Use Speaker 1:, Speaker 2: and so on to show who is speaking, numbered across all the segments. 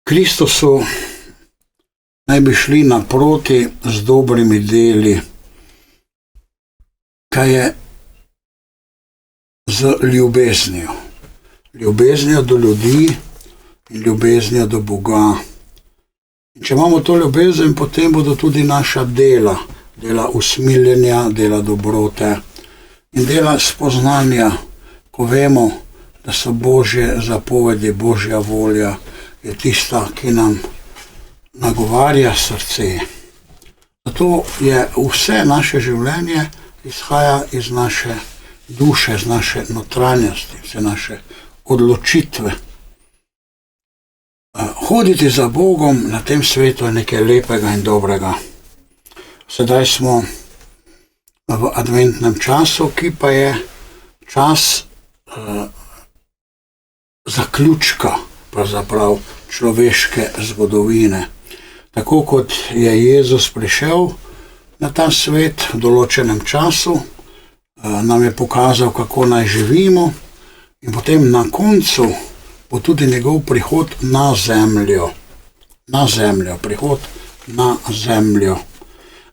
Speaker 1: Kristusu naj bi šli naproti z dobrimi deli, kaj je z ljubeznijo. Ljubeznijo do ljudi in ljubeznijo do Boga. In če imamo to ljubezen, potem bodo tudi naša dela, dela usmiljenja, dela dobrote in dela spoznanja, ko vemo, da so Božje zapovedi, Božja volja je tista, ki nam nagovarja srce. Zato je vse naše življenje izhaja iz naše duše, iz naše notranjosti, vse naše odločitve. Hoditi za Bogom na tem svetu je nekaj lepega in dobrega. Sedaj smo v adventnem času, ki pa je čas zaključka pravzaprav človeške zgodovine. Tako kot je Jezus prišel na ta svet v določenem času, nam je pokazal, kako naj živimo, in potem na koncu bo tudi njegov prihod na zemljo. Na zemljo, prihod na zemljo.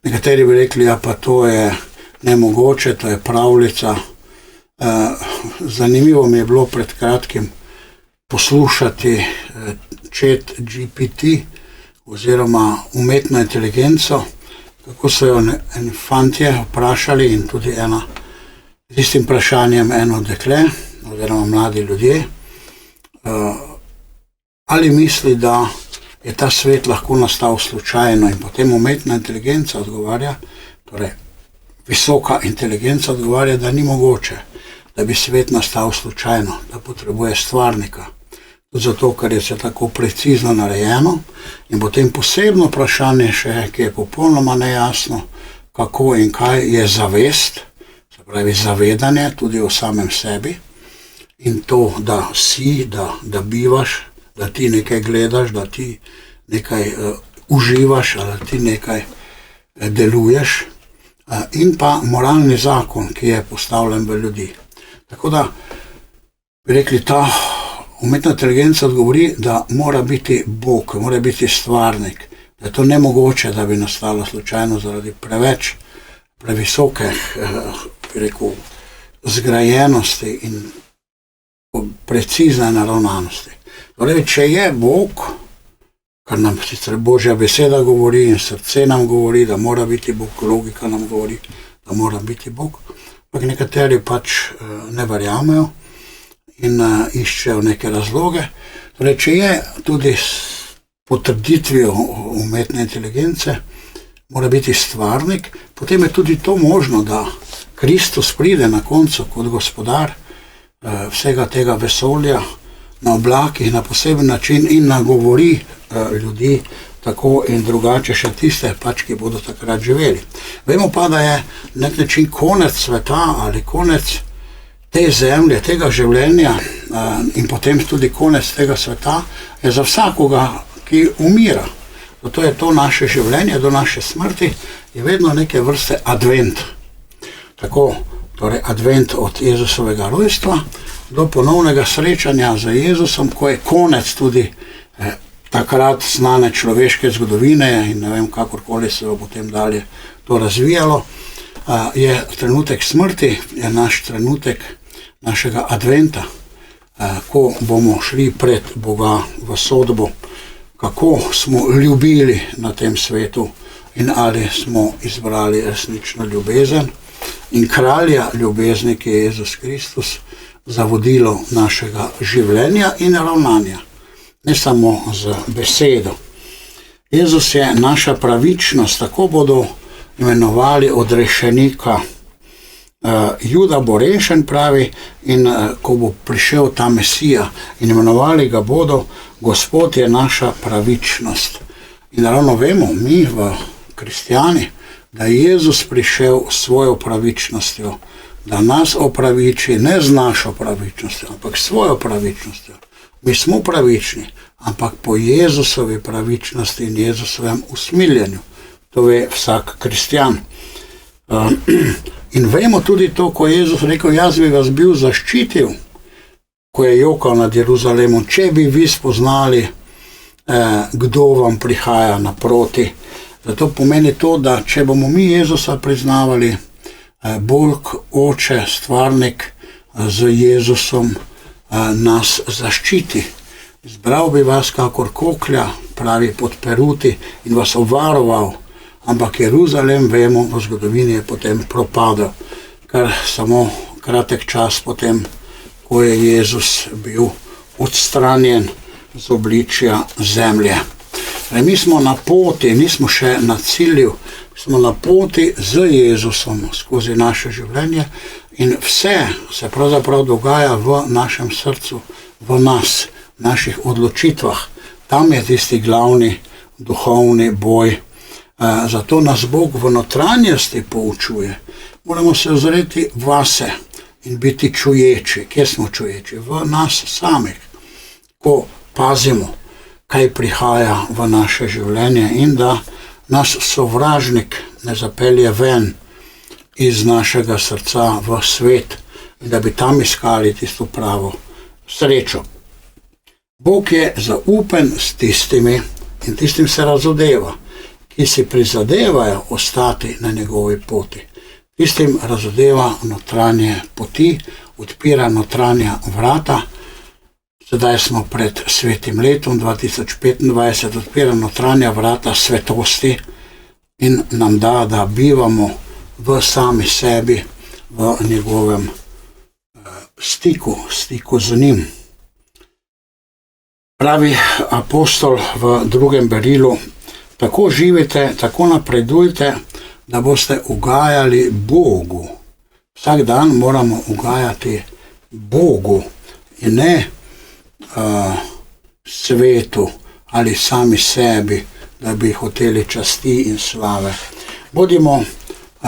Speaker 1: Nekateri bi rekli, ja, pa to je nemogoče, to je pravljica. Zanimivo mi je bilo pred kratkim poslušati ChatGPT oziroma umetno inteligenco, kako so jo eni fantje vprašali in tudi z istim vprašanjem eno dekle oziroma mladi ljudje, ali misli, da je ta svet lahko nastal slučajno, in potem umetna inteligenca odgovarja, torej visoka inteligenca odgovarja, da ni mogoče, da bi svet nastal slučajno, da potrebuje stvarnika. Zato, ker je vse tako precizno narejeno, in potem posebno vprašanje še, ki je popolnoma nejasno, kako in kaj je zavest, se pravi zavedanje tudi o samem sebi, in to, da si, da bivaš, da ti nekaj gledaš, da ti nekaj uživaš, da ti nekaj deluješ, in pa moralni zakon, ki je postavljen v ljudi. Tako da bi rekli, ta umetna inteligenca odgovori, da mora biti Bog, mora biti stvarnik, da je to nemogoče, da bi nastalo slučajno zaradi previsoke, bi rekel, zgrajenosti in precizne naravnanosti. Torej, če je Bog, kar nam sicer Božja beseda govori in srce nam govori, da mora biti Bog, logika nam govori, da mora biti Bog, ampak nekateri pač ne verjamejo in iščejo neke razloge. Torej, če je tudi s potrditvijo umetne inteligence, mora biti stvarnik, potem je tudi to možno, da Kristus pride na koncu kot gospodar vsega tega vesolja na oblakih na poseben način in nagovori ljudi tako in drugače, še tiste pač, ki bodo takrat živeli. Vemo pa, da je na nek način konec sveta ali konec te zemlje, tega življenja in potem tudi konec tega sveta je za vsakoga, ki umira. Zato je to naše življenje do naše smrti je vedno neke vrste advent. Tako, torej advent od Jezusovega rojstva do ponovnega srečanja z Jezusom, ko je konec tudi takrat znane človeške zgodovine in ne vem, kakorkoli se bo potem dalje to razvijalo, je trenutek smrti, je naš trenutek našega adventa, ko bomo šli pred Boga v sodbo, kako smo ljubili na tem svetu in ali smo izbrali resnično ljubezen in kralja ljubezni, ki je Jezus Kristus, za vodilo našega življenja in ravnanja, ne samo z besedo. Jezus je naša pravičnost, tako bodo imenovali odrešenika. Juda bo rešen, pravi, in ko bo prišel ta Mesija, in imenovali ga bodo, Gospod je naša pravičnost. In ravno vemo, mi v kristjani, da je Jezus prišel s svojo pravičnostjo, da nas opraviči ne z našo pravičnostjo, ampak s svojo pravičnostjo. Mi smo pravični, ampak po Jezusovi pravičnosti in Jezusovem usmiljenju. To ve vsak kristjan. In vemo tudi to, ko je Jezus rekel, jaz bi vas bil zaščitil, ko je jokal nad Jeruzalemom, če bi vi spoznali kdo vam prihaja naproti. Zato pomeni to, da če bomo mi Jezusa priznavali, Bog, Oče, Stvarnik z Jezusom nas zaščiti. Zbral bi vas kakor koklja, pravi pod peruti, in vas obvaroval, ampak Jeruzalem, vemo, v zgodovini je potem propadel, kar samo kratek čas potem, ko je Jezus bil odstranjen z obličja zemlje. Mi smo na poti, nismo še na cilju, smo na poti z Jezusom skozi naše življenje in vse se pravzaprav dogaja v našem srcu, v nas, v naših odločitvah. Tam je tisti glavni duhovni boj. Zato nas Bog v notranjosti poučuje. Moramo se ozreti vase in biti čuječi. Kje smo čuječi? V nas samih, ko pazimo, kaj prihaja v naše življenje in da nas sovražnik ne zapelje ven iz našega srca v svet in da bi tam iskali tisto pravo srečo. Bog je zaupen s tistimi, in tistim se razodeva, ki si prizadevajo ostati na njegovi poti. Tistim razodeva notranje poti, odpira notranja vrata. Sedaj smo pred svetim letom 2025, odpira notranja vrata svetosti in nam da bivamo v sami sebi, v njegovem stiku z njim. Pravi apostol v 2. berilu, tako živite, tako napredujte, da boste ugajali Bogu. Vsak dan moramo ugajati Bogu in ne svetu ali sami sebi, da bi hoteli časti in slave. Bodimo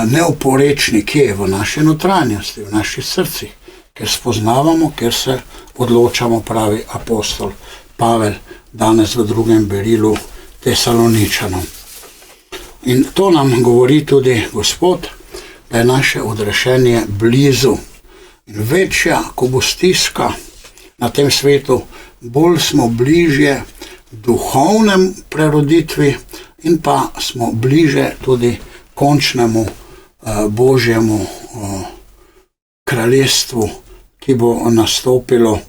Speaker 1: neoporečni kje? V naši notranjosti, v naših srcih, ker spoznavamo, ker se odločamo, pravi apostol Pavel danes v 2. berilu Tesaloničanom. In to nam govori tudi Gospod, da je naše odrešenje blizu. In večja, ko bo stiska na tem svetu, bolj smo bližje duhovnem preroditvi in pa smo bliže tudi končnemu Božjemu kraljestvu, ki bo nastopilo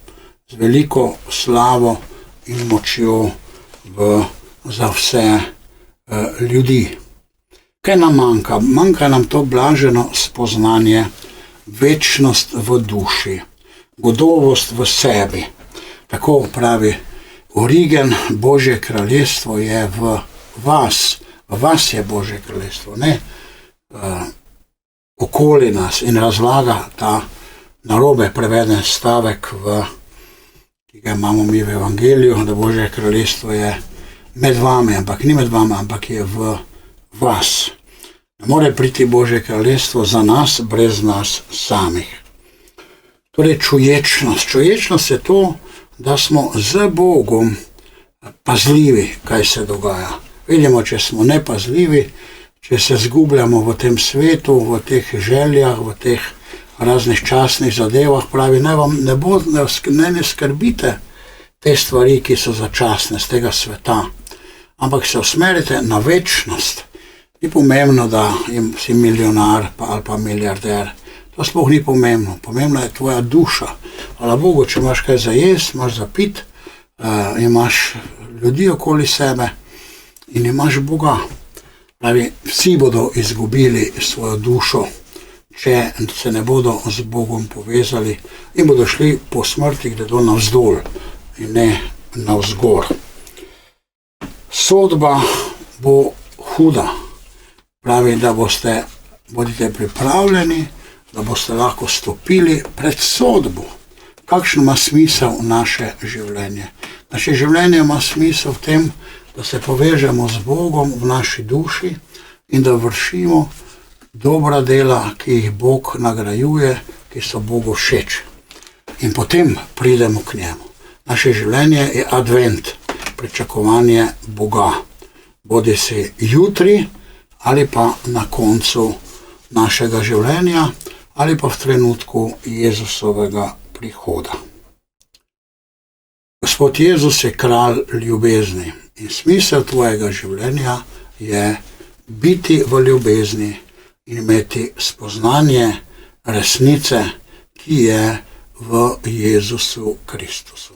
Speaker 1: z veliko slavo in močjo za vse ljudi. Kaj nam manjka? Manjka nam to blaženo spoznanje, večnost v duši, godovost v sebi. Tako pravi Origen, Božje kraljestvo je v vas. V vas je Božje kraljestvo, ne okoli nas. In razlaga ta narobe preveden stavek, ki ga imamo mi v Evangeliju, da Božje kraljestvo je med vami, ampak ni med vami, ampak je v vas. Ne more priti Božje kraljestvo za nas, brez nas samih. Torej čuječnost. Čuječnost je to, da smo z Bogom pazljivi, kaj se dogaja. Vidimo, če smo nepazljivi, če se zgubljamo v tem svetu, v teh željah, v teh raznih časnih zadevah, pravi, ne skrbite te stvari, ki so začasne z tega sveta, ampak se usmerite na večnost. Ni pomembno, da si milijonar ali pa milijarder. To sploh ni pomembno. Pomembna je tvoja duša. Hvala Bogu, če imaš kaj za jesti, imaš za piti, imaš ljudi okoli sebe in imaš Boga. Pravi, vsi bodo izgubili svojo dušo, če se ne bodo z Bogom povezali in bodo šli po smrti, gredo navzdol in ne navzgor. Sodba bo huda. Pravi, da bodite pripravljeni, da boste lahko stopili pred sodbo. Kakšno ima smisel naše življenje? Naše življenje ima smisel v tem, da se povežemo z Bogom v naši duši in da vršimo dobra dela, ki jih Bog nagrajuje, ki so Bogu všeč. In potem pridemo k njemu. Naše življenje je advent, pričakovanje Boga. Bodi si jutri ali pa na koncu našega življenja ali pa v trenutku Jezusovega prihoda. Gospod Jezus je kralj ljubezni in smisel tvojega življenja je biti v ljubezni in imeti spoznanje resnice, ki je v Jezusu Kristusu.